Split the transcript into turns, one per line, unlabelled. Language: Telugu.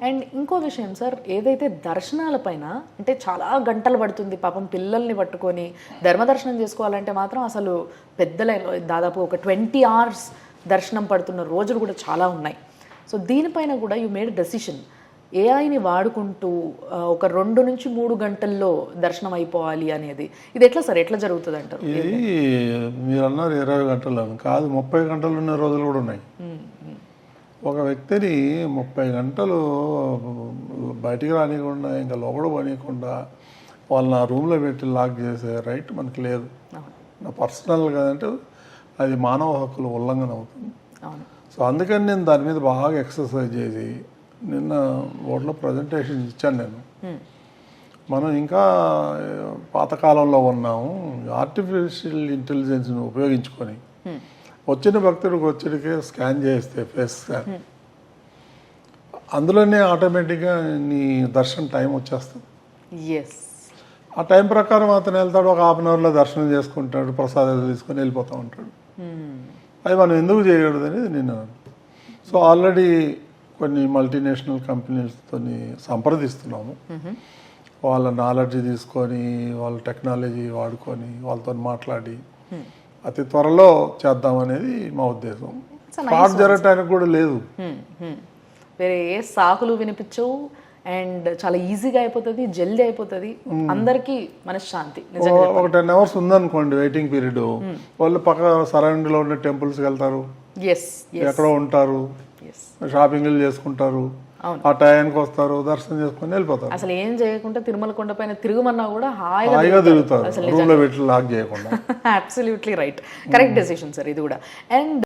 అండ్ ఇంకో విషయం సార్, ఏదైతే దర్శనాల పైన అంటే చాలా గంటలు పడుతుంది పాపం పిల్లల్ని పట్టుకొని ధర్మదర్శనం చేసుకోవాలంటే మాత్రం అసలు పెద్ద లైన్, దాదాపు ఒక 20 hours దర్శనం పడుతున్న రోజులు కూడా చాలా ఉన్నాయి. సో దీనిపైన కూడా యూ మేడ్ డెసిషన్ ఏఐని వాడుకుంటూ ఒక 2 నుంచి 3 గంటల్లో దర్శనం అయిపోవాలి అనేది. ఇది ఎట్లా సార్, ఎట్లా జరుగుతుంది అంటారు?
ఇది మీరు అన్నారు 20 గంటలు కాదు, 30 గంటలు ఉన్న రోజులు కూడా ఉన్నాయి. ఒక వ్యక్తిని 30 గంటలు బయటికి రానియకుండా ఇంకా లోపల పోనీయకుండా వాళ్ళని ఆ రూమ్లో పెట్టి లాక్ చేసే రైట్ మనకి లేదు. నా పర్సనల్ కదంటే అది మానవ హక్కుల ఉల్లంఘన అవుతుంది. సో అందుకని నేను దాని మీద బాగా ఎక్సర్సైజ్ చేసి నిన్న బోర్డులో ప్రజెంటేషన్ ఇచ్చాను నేను. మనం ఇంకా పాతకాలంలో ఉన్నాము. ఆర్టిఫిషియల్ ఇంటెలిజెన్స్ని ఉపయోగించుకొని వచ్చిన భక్తుడికి వచ్చేటికే స్కాన్ చేస్తే ఫేస్ స్కాన్, అందులోనే ఆటోమేటిక్గా నీ దర్శనం టైం వచ్చేస్తుంది. ఆ టైం ప్రకారం అతను వెళ్తాడు, ఒక 1/2 hourలో దర్శనం చేసుకుంటాడు, ప్రసాదాలు తీసుకొని వెళ్ళిపోతూ ఉంటాడు. అది మనం ఎందుకు చేయకూడదు అనేది నేను. సో ఆల్రెడీ కొన్ని మల్టీనేషనల్ కంపెనీస్తో సంప్రదిస్తున్నాము. వాళ్ళ నాలెడ్జ్ తీసుకొని వాళ్ళ టెక్నాలజీ వాడుకొని వాళ్ళతో మాట్లాడి అతి త్వరలో చేద్దామనేది మా ఉద్దేశం. ఫ్రాడ్ జరగటానికి కూడా లేదు,
వేరే ఏ సాకులు వినిపించవు అండ్ చాలా ఈజీగా అయిపోతుంది, జల్దీ అయిపోతుంది, అందరికీ మనశ్శాంతి.
ఒక 10 hours ఉందనుకోండి వెయిటింగ్ పీరియడ్, వాళ్ళు పక్క సరౌండింగ్లో ఉన్న టెంపుల్స్కి వెళ్తారు, ఎక్కడో ఉంటారు, షాపింగ్లు చేసుకుంటారు, ఆ టైంకి వస్తారు, దర్శనం చేసుకుని వెళ్ళిపోతారు.
అసలు ఏం చేయకుండా తిరుమల కొండ పైన తిరుగుమన్నా కూడా
హాయిగా తిరుగుతారు, రూమ్లో పెట్టి లాక్ చేయకుండా.
Absolutely right, correct decision sir ఇది కూడా. అండ్